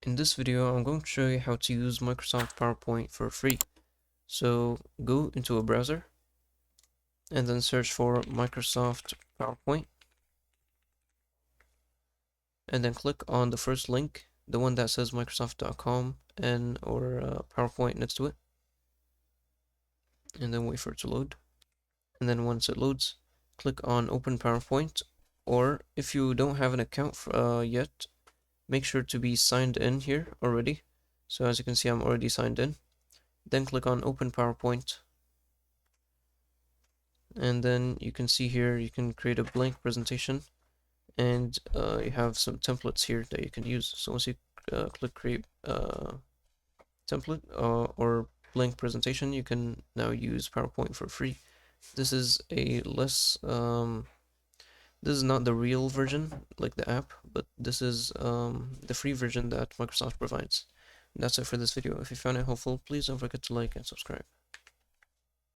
In this video, I'm going to show you how to use Microsoft PowerPoint for free. So go into a browser and then search for Microsoft PowerPoint and then click on the first link, the one that says Microsoft.com and or PowerPoint next to it, and then wait for it to load. And then once it loads, click on Open PowerPoint, or if you don't have an account yet, make sure to be signed in here already. So as you can see, I'm already signed in. Then click on Open PowerPoint, and then you can see here you can create a blank presentation, and you have some templates here that you can use. So once you click create template or blank presentation, you can now use PowerPoint for free. This is a less this is not the real version like the app, but this is the free version that Microsoft provides. And that's it for this video. If you found it helpful, please don't forget to like and subscribe.